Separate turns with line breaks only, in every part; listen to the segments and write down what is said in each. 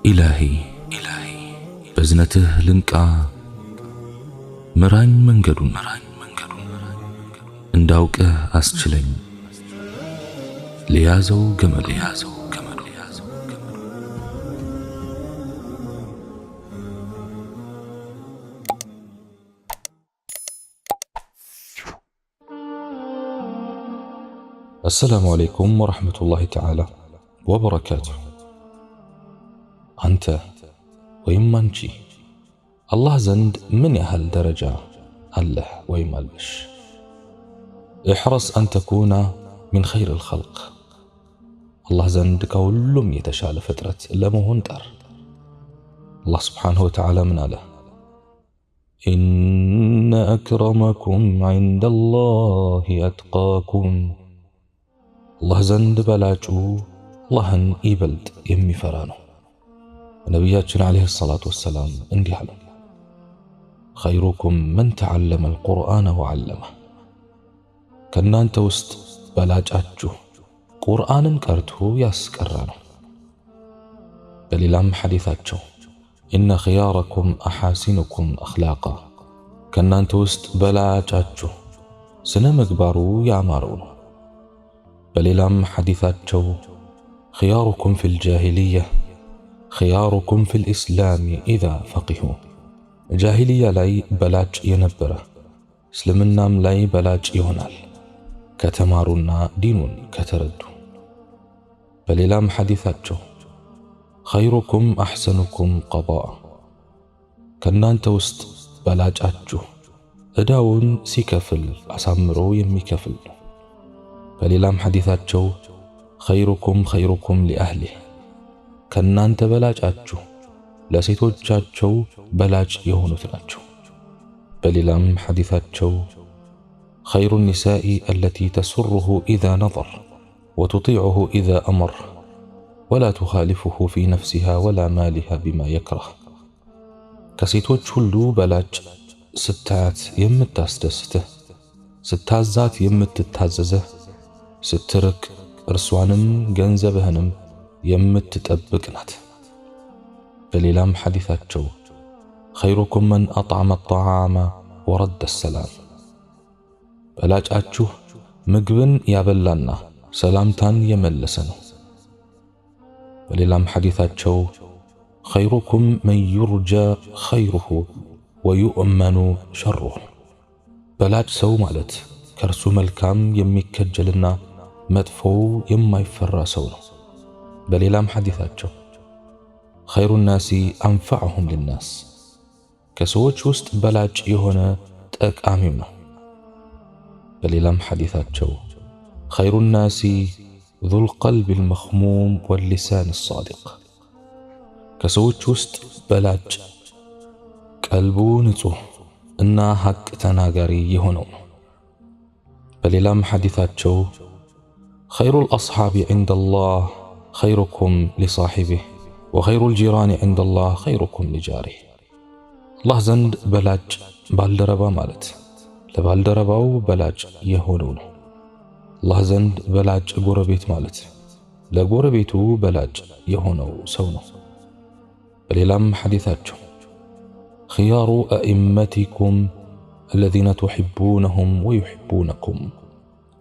إلهي بزنته لنكا مران منجدون انداوك أسجلين ليازو جمل السلام عليكم ورحمة الله تعالى وبركاته. أنت ويمانشي الله زند من يهل درجة الله ويمالش. احرص أن تكون من خير الخلق. الله زند كولم يتشال فترة لمهن تر. الله سبحانه وتعالى من أله إن أكرمكم عند الله أتقاكم. الله زند بلاجو اللهن يبلد يمي فرانو. نبياتنا عليه الصلاة والسلام انديحلو خيركم من تعلم القرآن وعلمه. كنا انت وست بلاجاتجو قرآن كرتو ياسكرانو. بليلام حديثاتجو إن خياركم أحاسنكم أخلاقا. كنا انت وست بلاجاتجو سنمقبارو يامارونو. بليلام حديثاتجو خياركم في الجاهلية خياركم في الإسلام إذا فقهوا. جاهلية لاي بلاج ينبره اسلمنام لاي بلاج يهونال كتمارونا دينون كتردو. بليلام حديثاتجو خيركم أحسنكم قضاء. كنا انت وست بلاج أجو اداون سيكفل أسامرو يمي كفل. بليلام حديثاتجو خيركم لأهله. كنا انت بلاج أجو لسيتوجاتجو بلاج يهونتناتجو. بليلام حديثاتجو خير النساء التي تسره إذا نظر وتطيعه إذا أمر ولا تخالفه في نفسها ولا مالها بما يكره. كسيتوج هلو بلاج ستات يمتاسدسته ستازات يمتتاززه سترك رسوانم جنزبهنم يمتتطبقنات. بليلام حديثاتجو خيركم من أطعم الطعام ورد السلام. بلاج أجو مقبن يابلانا سلامتان يملسنو. بليلام حديثاتجو خيركم من يرجى خيره ويؤمن شره. بلاج سو مالت كرسو ملكام يميكجلنا مدفو يما يفرى سونه. بليلام حديثاتجو خير الناس أنفعهم للناس. كسوچ وست بلاج يهونا تقاميم ነው. بليلام حديثاتجو خير الناس ذو القلب المخموم واللسان الصادق. كسوچ وست بلاج قلبو نጹህ እና ሐቅ ተናጋሪ የሆነው ነው። بليلام حديثاتجو خير الأصحاب عند الله خيركم لصاحبه وخير الجيران عند الله خيركم لجاره. الله زند بلاج بالدربا مالت لبالدرباو بلاج يهونو ነው። الله زند بلاج ጎረቤት ማለት ለጎረቤቱ በላጭ የሆነው ሰው ነው። በሌላም حديثاتجو خيار أئمتكم الذين تحبونهم ويحبونكم.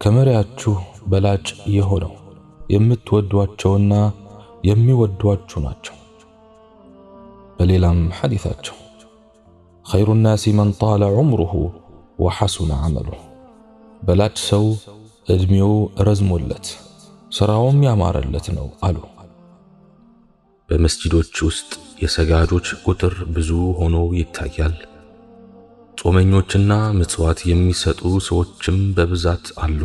ከመሪያችሁ በላጭ የሆነው የምትወዷቸውና የሚወዷችሁ ናቸው። በሌላም حديثاتجو خير الناس من طال عمره وحسن عمله. በላጭ ሰው እድሜው ረዝሞለት ስራውም ያማረለት ነው አሉ። በመስጂዶች ውስጥ የሰጋጆች ቁጥር ብዙ ሆኖ ይታያል። ጾመኞችና ምጽዋት የሚሰጡ ሰዎችም በብዛት አሉ።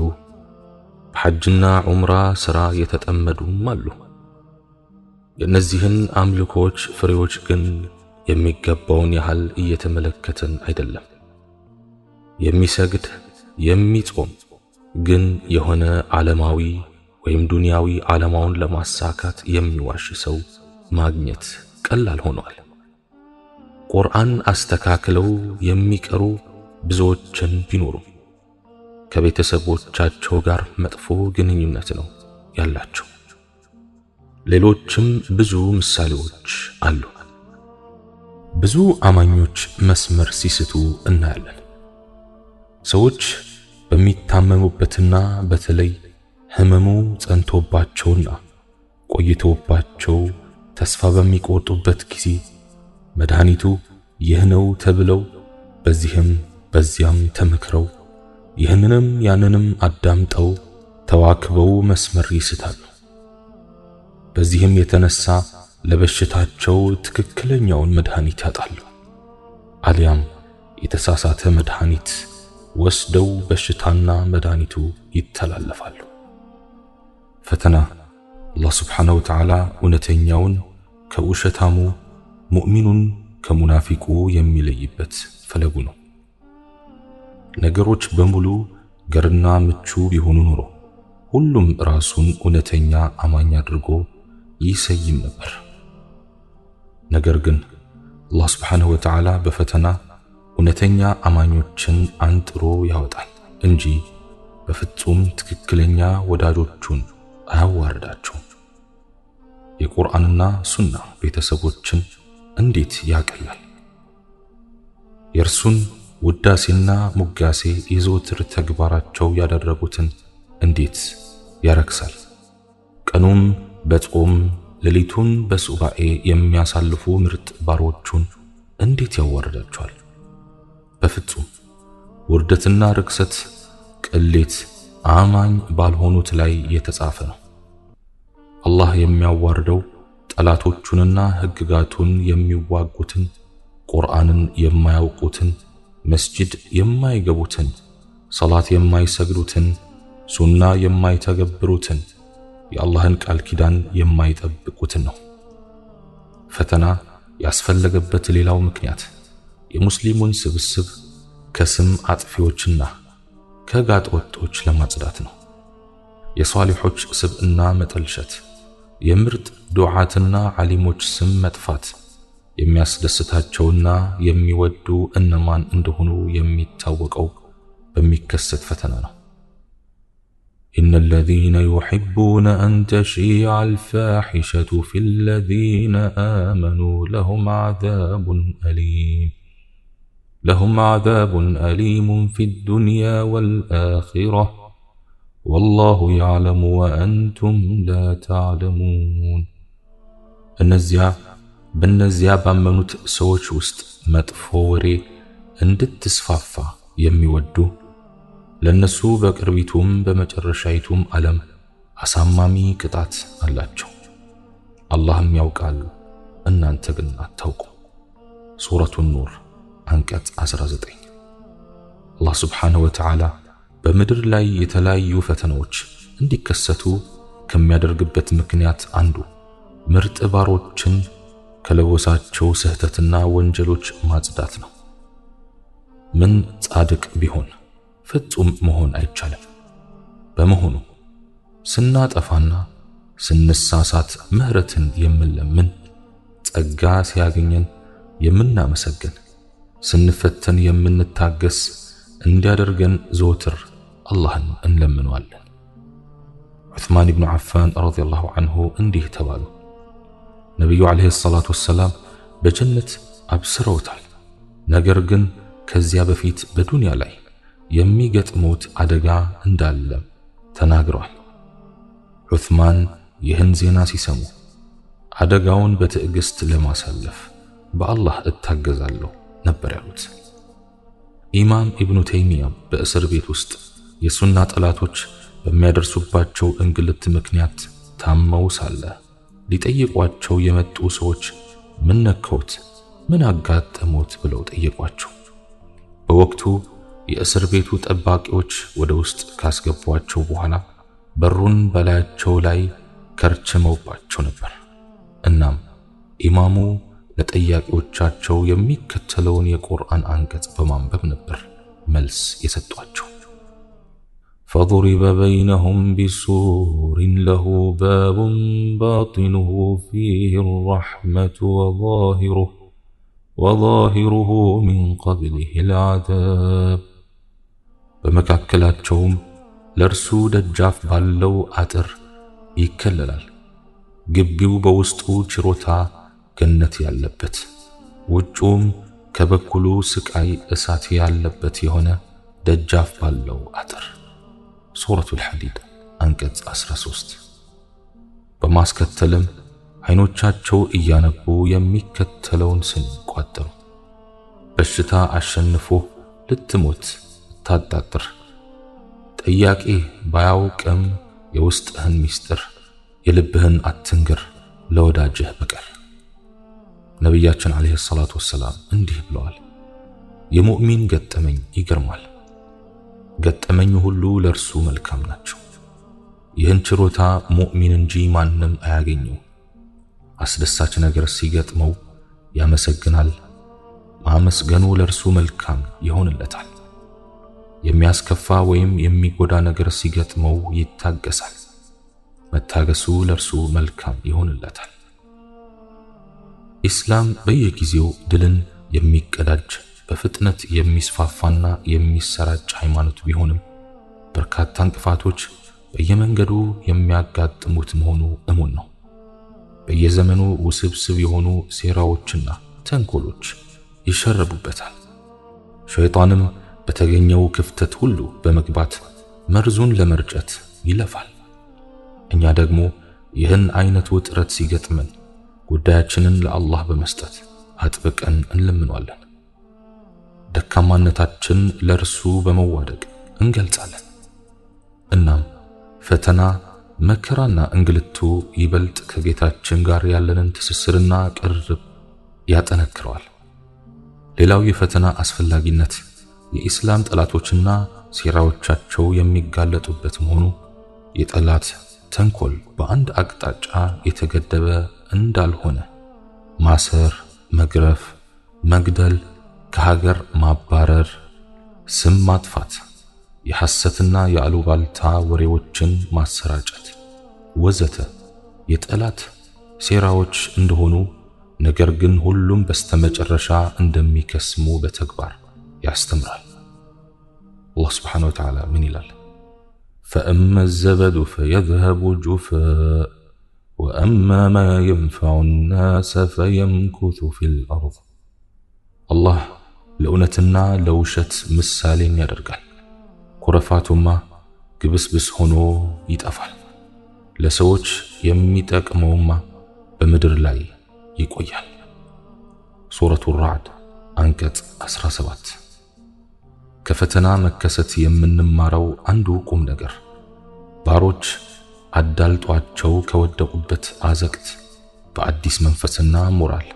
በሐጅና ዑምራ ስራ የተጠመዱም አሉ። የእነዚህን አምልኮች ፍሬዎች ግን የሚገባውን ያህል እየተመለከትን አይደለም። የሚሰግድ የሚጾም ግን የሆነ ዓለማዊ ወይም ዱንያዊ ዓላማውን ለማሳካት የሚዋሽ ሰው ማግኘት ቀላል ሆኗል። ቁርአን አስተካክለው የሚቀሩ ብዙዎችን ቢኖሩ ከቤተሰቦቻቸው ጋር መጥፎ ግንኙነት ነው ያላቸው። ሌሎችም ብዙ ምሳሌዎች አሉ። ብዙ አማኞች መስመር ሲስቱ እናያለን። ሰዎች በሚታመሙበትና በተለይ ህመሙ ጸንቶባቸውና ቆይቶባቸው ተስፋ በሚቆርጡበት ጊዜ መድኃኒቱ ይህ ነው ተብለው በዚህም በዚያም ተመክረው ይህንንም ያንንም አዳምጠው ተዋክበው መስመር ይስታሉ። በዚህም የተነሳ ለበሽታቸው ትክክለኛውን መድኃኒት ያጣሉ። አሊያም የተሳሳተ መድኃኒት ወስደው በሽታና መድኃኒቱ ይተላለፋሉ። ፈተና አላህ ስብሓነሁ ወተዓላ እውነተኛውን ከውሸታሙ ሙእሚኑን ከሙናፊቁ የሚለይበት ፈለጉ ነው። ነገሮች በሙሉ ገርና ምቹ ቢሆኑ ኖሮ ሁሉም ራሱን እውነተኛ አማኝ አድርጎ ይሰይም ነበር። ነገር ግን አላህ ስብሓነሁ ወተዓላ በፈተና እውነተኛ አማኞችን አንጥሮ ያወጣል እንጂ በፍጹም ትክክለኛ ወዳጆቹን አያዋርዳቸውም። የቁርአንና ሱና ቤተሰቦችን እንዴት ያቀላል! የእርሱን ውዳሴና ሙጋሴ የዘወትር ተግባራቸው ያደረጉትን እንዴት ያረክሳል! ቀኑም በጾም ሌሊቱን በሱባኤ የሚያሳልፉ ምርጥ ባሮቹን እንዴት ያዋርዳቸዋል! በፍጹም ውርደትና ርክሰት ቅሌት አማኝ ባልሆኑት ላይ የተጻፈ ነው። አላህ የሚያዋርደው ጠላቶቹንና ህግጋቱን የሚዋጉትን፣ ቁርአንን የማያውቁትን፣ መስጂድ የማይገቡትን፣ ሰላት የማይሰግዱትን፣ ሱና የማይተገብሩትን፣ የአላህን ቃል ኪዳን የማይጠብቁትን ነው። ፈተና ያስፈለገበት ሌላው ምክንያት የሙስሊሙን ስብስብ ከስም አጥፊዎችና ከጋጥ ወጦች ለማጽዳት ነው። የሷሊሖች ስብዕና መጠልሸት፣ የምርጥ ዱዓትና ዓሊሞች ስም መጥፋት የሚያስደስታቸውና የሚወዱ እነማን እንደሆኑ የሚታወቀው በሚከሰት ፈተና ነው። إن الذين يحبون أن تشيع الفاحشة في الذين آمنوا لهم عذاب أليم في الدنيا والآخرة والله يعلم وأنتم لا تعلمون በእነዚያ ባመኑት ሰዎች ውስጥ መጥፎ ወሬ እንድትስፋፋ የሚወዱ ለነሱ በቅርቢቱም በመጨረሻይቱም ዓለም አሳማሚ ቅጣት አላቸው። አላህም ያውቃል፣ እናንተ ግን አታውቁ። ሱረቱ ኑር አንቀጽ 19። አላህ ስብሓነሁ ወተዓላ በምድር ላይ የተለያዩ ፈተናዎች እንዲከሰቱ ከሚያደርግበት ምክንያት አንዱ ምርጥ ባሮችን ከለወሳቸው ስህተትና ወንጀሎች ማጽዳት ነው። ምን ጻድቅ ቢሆን ፍጹም መሆን አይቻልም። በመሆኑ ስናጠፋና ስንሳሳት ምህረትን የምንለምን፣ ጸጋ ሲያገኘን የምናመሰግን፣ ስንፈተን የምንታገስ እንዲያደርገን ዘወትር አላህን እንለምነዋለን። ዑስማን ኢብኑ ዓፋን ረዲየላሁ ዐንሁ እንዲህ ተባሉ። ነቢዩ ዓለይሂ ሰላቱ ወሰላም በጀነት አብስረውታል። ነገር ግን ከዚያ በፊት በዱንያ ላይ የሚገጥሙት አደጋ እንዳለ ተናግረዋል። ዑስማን ይህን ዜና ሲሰሙ አደጋውን በትዕግስት ለማሳለፍ በአላህ እታገዛለሁ ነበር ያሉት። ኢማም ኢብኑ ተይሚያ በእስር ቤት ውስጥ የሱና ጠላቶች በሚያደርሱባቸው እንግልት ምክንያት ታመው ሳለ ሊጠይቋቸው የመጡ ሰዎች ምን ነከውት፣ ምን አጋጠሙት ብለው ጠየቋቸው። በወቅቱ የእስር ቤቱ ጠባቂዎች ወደ ውስጥ ካስገቧቸው በኋላ በሩን በላያቸው ላይ ከርችመውባቸው ነበር። እናም ኢማሙ ለጠያቂዎቻቸው የሚከተለውን የቁርአን አንቀጽ በማንበብ ነበር መልስ የሰጧቸው። فضرب بينهم بسور له باب باطنه فيه الرحمة وظاهره من قبله العذاب በመካከላቸውም ለእርሱ ደጃፍ ባለው አጥር ይከለላል። ግቢው በውስጡ ችሮታ ገነት ያለበት ውጩም ከበኩሉ ስቃይ እሳት ያለበት የሆነ ደጃፍ ባለው አጥር። ሱረቱል ሐዲድ አንቀጽ 13። በማስከተልም አይኖቻቸው እያነቡ የሚከተለውን ስም ቋጠሩ። በሽታ አሸንፎ ልትሞት ታጣጥር፣ ጠያቂ ባያውቅም የውስጥህን ሚስጥር የልብህን አትንገር ለወዳጅህ በቀር። ነቢያችን አለይሂ ሰላቱ ወሰላም እንዲህ ብለዋል፣ የሙእሚን ገጠመኝ ይገርማል፣ ገጠመኝ ሁሉ ለርሱ መልካም ናቸው። ይህን ችሮታ ሙእሚን እንጂ ማንም አያገኘው። አስደሳች ነገር ሲገጥመው ያመሰግናል፣ ማመስገኑ ለርሱ መልካም ይሆንለታል። የሚያስከፋ ወይም የሚጎዳ ነገር ሲገጥመው ይታገሳል፣ መታገሱ ለርሱ መልካም ይሆንለታል። ኢስላም በየጊዜው ድልን የሚቀዳጅ በፍጥነት የሚስፋፋና የሚሰራጭ ሃይማኖት ቢሆንም በርካታ እንቅፋቶች በየመንገዱ የሚያጋጥሙት መሆኑ እሙን ነው። በየዘመኑ ውስብስብ የሆኑ ሴራዎችና ተንኮሎች ይሸረቡበታል። ሸይጣንም በተገኘው ክፍተት ሁሉ በመግባት መርዙን ለመርጨት ይለፋል። እኛ ደግሞ ይህን አይነት ውጥረት ሲገጥመን ጉዳያችንን ለአላህ በመስጠት አጥብቀን እንለምናለን። ደካማነታችን ለርሱ በመዋደቅ እንገልጻለን። እናም ፈተና፣ መከራና እንግልቱ ይበልጥ ከጌታችን ጋር ያለንን ትስስርና ቅርብ ያጠነክረዋል። ሌላው የፈተና አስፈላጊነት የኢስላም ጠላቶችና ሴራዎቻቸው የሚጋለጡበት መሆኑ የጠላት ተንኮል በአንድ አቅጣጫ የተገደበ እንዳልሆነ ማሰር፣ መግረፍ፣ መግደል፣ ከሀገር ማባረር፣ ስም ማጥፋት፣ የሐሰትና የአሉባልታ ወሬዎችን ማሰራጨት ወዘተ የጠላት ሴራዎች እንደሆኑ ነገር ግን ሁሉም በስተመጨረሻ እንደሚከስሙ በተግባር ያስተምራል። አላህ ስብሓነሁ ወተዓላ ምን ይላል? فأما الزبد فيذهب جفاء وأما ما ينفع الناس فيمكث في الأرض. الله لأونتنا لوشت مسالين يدرقال كرفاتما قبسبس هنو يتأفعل لسوج يميتك موما بمدر لاي يقويال. سورة الرعد አንቀጽ 17 ከፈተና መከሰት የምንማረው አንዱ ቁም ነገር ባሮች አዳልጧቸው ከወደቁበት አዘቅት በአዲስ መንፈስና ሞራል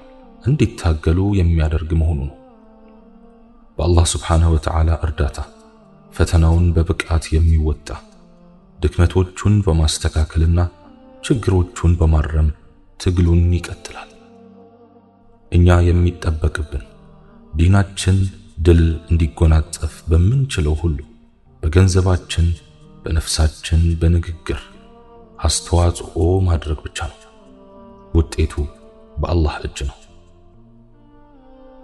እንዲታገሉ የሚያደርግ መሆኑ ነው። በአላህ Subhanahu Wa Ta'ala እርዳታ ፈተናውን በብቃት የሚወጣ ድክመቶቹን በማስተካከልና ችግሮቹን በማረም ትግሉን ይቀጥላል። እኛ የሚጠበቅብን ዲናችን ድል እንዲጎናጸፍ በምንችለው ሁሉ በገንዘባችን፣ በነፍሳችን፣ በንግግር አስተዋጽኦ ማድረግ ብቻ ነው። ውጤቱ በአላህ እጅ ነው።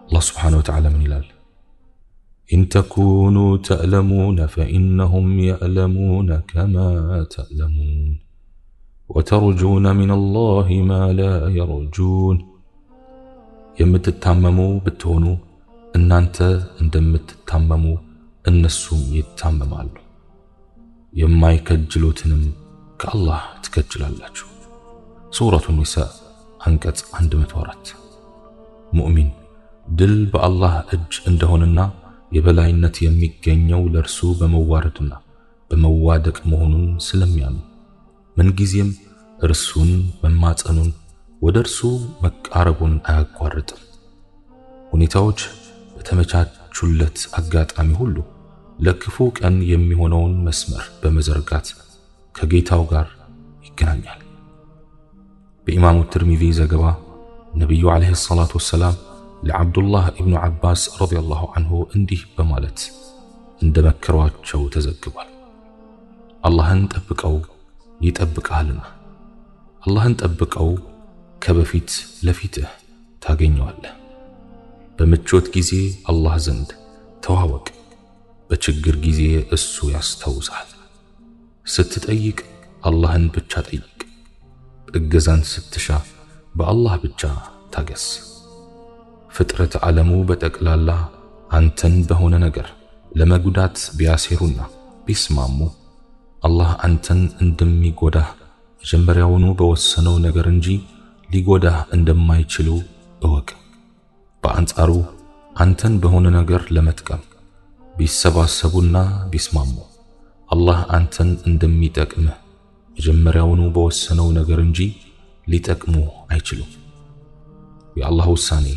አላህ Subhanahu Wa Ta'ala ምን ይላል? إن تكونوا تألمون فإنهم يألمون كما تألمون وترجون من الله ما لا يرجون. የምትታመሙ ብትሆኑ እናንተ እንደምትታመሙ እነሱም ይታመማሉ፣ የማይከጅሉትንም ከአላህ ትከጅላላችሁ። ሱረቱ ኒሳ አንቀጽ 104። ሙእሚን ድል በአላህ እጅ እንደሆነና የበላይነት የሚገኘው ለርሱ በመዋረድና በመዋደቅ መሆኑን ስለሚያምን ምንጊዜም እርሱን መማጸኑን ወደ እርሱ መቃረቡን አያቋርጥም። ሁኔታዎች በተመቻቹለት አጋጣሚ ሁሉ ለክፉ ቀን የሚሆነውን መስመር በመዘርጋት ከጌታው ጋር ይገናኛል። በኢማሙ ትርሚዚ ዘገባ ነብዩ አለይሂ ሰላቱ ወሰላም ለዓብዱላህ ኢብኑ ዓባስ ረዲየላሁ ዐንሁ እንዲህ በማለት እንደመከሯቸው ተዘግቧል። አላህን ጠብቀው ይጠብቃልና፣ አላህን ጠብቀው ከበፊት ለፊትህ ታገኘዋለህ። በምቾት ጊዜ አላህ ዘንድ ተዋወቅ፣ በችግር ጊዜ እሱ ያስታውሳል። ስትጠይቅ አላህን ብቻ ጠይቅ፣ እገዛን ስትሻ በአላህ ብቻ ታገስ። ፍጥረት ዓለሙ በጠቅላላ አንተን በሆነ ነገር ለመጉዳት ቢያሴሩና ቢስማሙ አላህ አንተን እንደሚጎዳህ መጀመሪያውኑ በወሰነው ነገር እንጂ ሊጎዳህ እንደማይችሉ እወቅ። በአንጻሩ አንተን በሆነ ነገር ለመጥቀም ቢሰባሰቡና ቢስማሙ አላህ አንተን እንደሚጠቅምህ መጀመሪያውኑ በወሰነው ነገር እንጂ ሊጠቅሙ አይችሉም። የአላህ ውሳኔ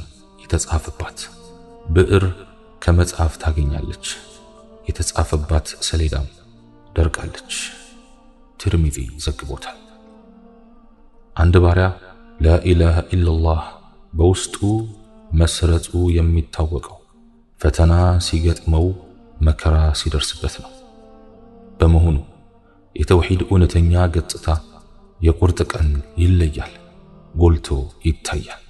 የተጻፈባት ብዕር ከመጽሐፍ ታገኛለች፣ የተጻፈባት ሰሌዳም ደርቃለች። ትርሚዚ ዘግቦታል። አንድ ባሪያ ላኢላሃ ኢላላህ በውስጡ መስረጹ የሚታወቀው ፈተና ሲገጥመው መከራ ሲደርስበት ነው። በመሆኑ የተውሂድ እውነተኛ ገጽታ የቁርጥ ቀን ይለያል፣ ጎልቶ ይታያል።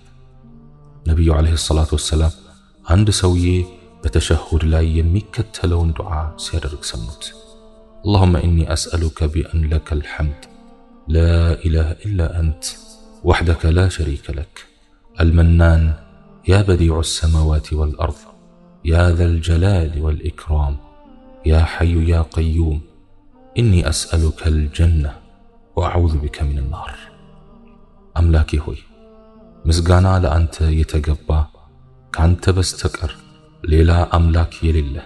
ነቢዩ ዓለይሂ ሰላቱ ወሰላም አንድ ሰውዬ በተሸሁድ ላይ የሚከተለውን ዱዓ ሲያደርግ ሰሙት። اللهم إني أسألك بأن لك الحمد لا إله إلا أنت وحدك لا شريك لك المنان يا بديع السماوات والأرض يا ذا الجلال والإكرام يا حي يا قيوم إني أسألك الجنة وأعوذ بك من النار. أملاكي هوي مسغانا لأنت يتقبى كانت بستقر ليلا أملاك يلله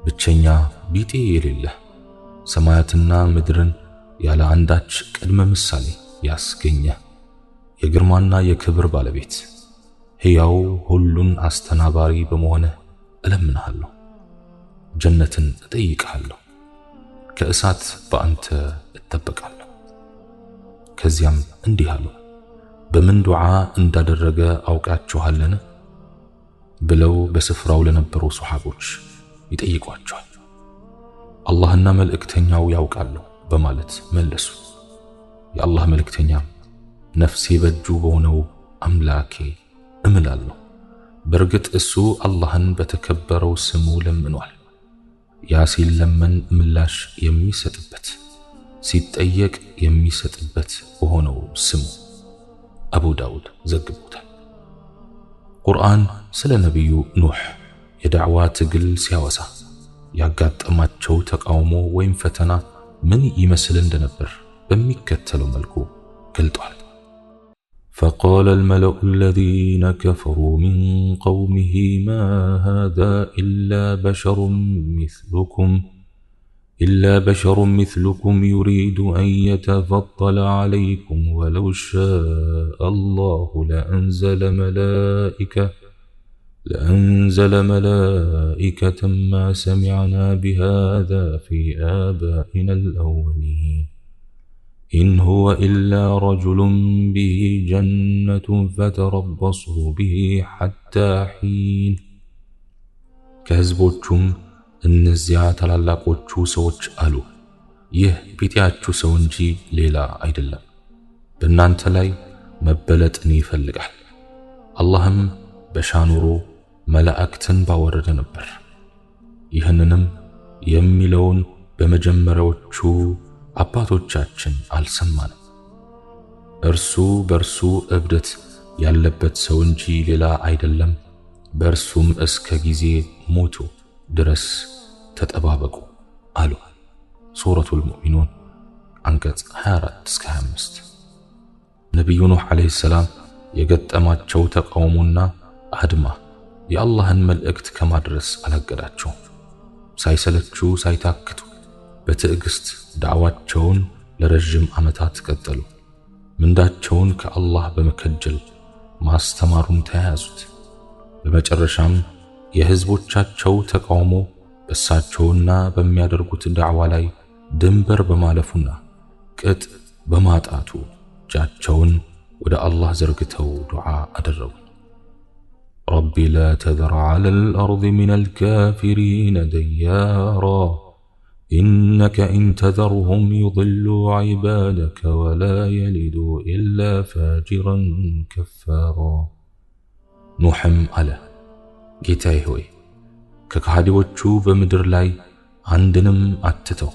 بتشنيا بيتي يلله ሰማያትና ምድርን ያለ አንዳች ቅድመ ምሳሌ ያስገኘ የግርማና የክብር ባለቤት ሕያው ሁሉን አስተናባሪ በመሆነ እለምንሃለሁ፣ ጀነትን እጠይቅሃለሁ፣ ከእሳት በአንተ እጠበቃለሁ። ከዚያም እንዲህ አሉ፣ በምን ዱዓ እንዳደረገ አውቃችኋልን ብለው በስፍራው ለነበሩ ሱሐቦች ይጠይቋቸዋል። አላህና መልእክተኛው ያውቃሉ በማለት መለሱ። የአላህ መልእክተኛም ነፍሴ በእጁ በሆነው አምላኬ እምላለሁ፣ በርግጥ እሱ አላህን በተከበረው ስሙ ለምኗል። ያ ሲለመን ምላሽ የሚሰጥበት ሲጠየቅ የሚሰጥበት በሆነው ስሙ አቡ ዳውድ ዘግቦታል። ቁርአን ስለ ነቢዩ ኑህ የዳዕዋ ትግል ሲያወሳ ያጋጠማቸው ተቃውሞ ወይም ፈተና ምን ይመስል እንደነበር በሚከተለው መልኩ ገልጧል። فقال الملأ الذين كفروا من قومه ما هذا إلا بشر مثلكم يريد أن يتفضل عليكم ولو شاء الله لأنزل ملائكة ما سمعنا بهذا في آبائنا الأولين إن هو إلا رجل به جنة فتربصوا به حتى حين. كهزبوچم እነዚያ ታላላቆቹ ሰዎች አሉ፣ ይህ ቢጤያችሁ ሰው እንጂ ሌላ አይደለም፣ በእናንተ ላይ መበለጥን ይፈልጋል። አላህም በሻኑሮ መላእክትን ባወረደ ነበር። ይህንንም የሚለውን በመጀመሪያዎቹ አባቶቻችን አልሰማንም። እርሱ በርሱ እብደት ያለበት ሰው እንጂ ሌላ አይደለም፣ በርሱም እስከ ጊዜ ሞቱ ድረስ ተጠባበቁ አሉ። ሱረቱል ሙእሚኑን አንቀጽ 24-25። ነቢዩ ኑህ ዓለይሂ ሰላም የገጠማቸው ተቃውሞና አድማ የአላህን መልእክት ከማድረስ አላገዳቸውም። ሳይሰለቹ ሳይታክቱ በትዕግስት ዳዕዋቸውን ለረጅም ዓመታት ቀጠሉ። ምንዳቸውን ከአላህ በመከጀል ማስተማሩን ተያያዙት። በመጨረሻም የህዝቦቻቸው ተቃውሞ በእሳቸውና በሚያደርጉት ዳዕዋ ላይ ድንበር በማለፉና ቅጥ በማጣቱ እጃቸውን ወደ አላህ ዘርግተው ዱዓ አደረጉ። ረቢ ላ ተዘር ዐለ አልአርድ ሚነል ካፊሪነ ደያራ ኢነከ ኢን ተዘርሁም ዩድሉ ዒባደከ ወላ የሊዱ ኢላ ፋጅራን ከፋራ። ኑሕም አለ፣ ጌታዬ ሆይ ከካህዲዎቹ በምድር ላይ አንድንም አትተው፣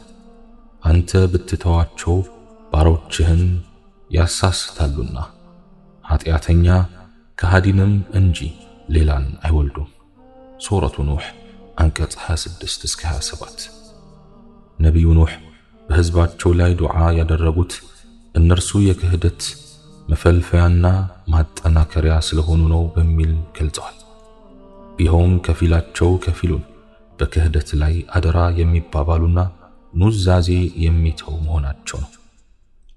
አንተ ብትተዋቸው ባሮችህን ያሳስታሉና ኃጢአተኛ ከሃዲንም እንጂ ሌላን አይወልዱም። ሱረቱ ኑህ አንቀጽ 26 እስከ 27። ነቢዩ ኑህ በሕዝባቸው ላይ ዱዓ ያደረጉት እነርሱ የክህደት መፈልፈያና ማጠናከሪያ ስለሆኑ ነው በሚል ገልጸዋል። ይኸውም ከፊላቸው ከፊሉን በክህደት ላይ አደራ የሚባባሉና ኑዛዜ የሚተው መሆናቸው ነው።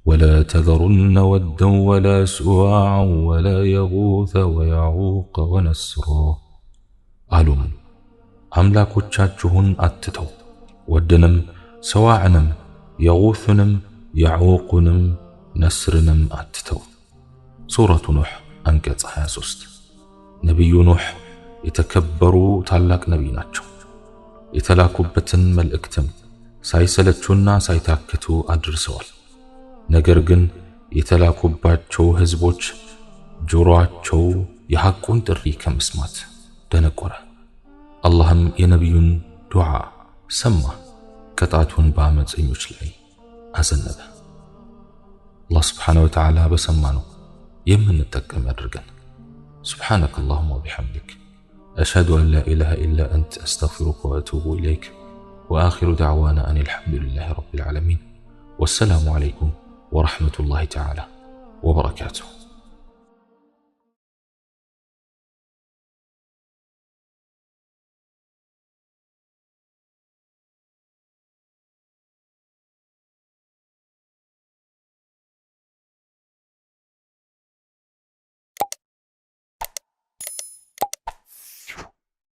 ولا تذرن ودا ولا سواعا ولا يغوث ويعوق ونسرا አሉም አምላኮቻችሁን አትተው፣ ወድንም ሰዋዕንም የጉትንም የዕውቅንም ነስርንም አትተው። ሱረቱ ኑህ አንቀጽ 23። ነቢዩ ኑህ የተከበሩ ታላቅ ነቢይ ናቸው። የተላኩበትን መልእክትም ሳይሰለቹና ሳይታክቱ አድርሰዋል። ነገር ግን የተላኩባቸው ሕዝቦች ጆሮአቸው የሐቁን ጥሪ ከመስማት ደነቆረ። አላህም የነቢዩን ዱዓ ሰማ፣ ቅጣቱን በአመፀኞች ላይ አዘነበ። አላህ ስብሓነሁ ወተዓላ በሰማነው የምንጠቀም ያድርገን። سبحانك اللهم وبحمدك أشهد أن لا إله إلا أنت أستغفرك وأتوب إليك وآخر دعوانا أن الحمد لله رب العالمين والسلام عليكم ورحمة الله تعالى وبركاته.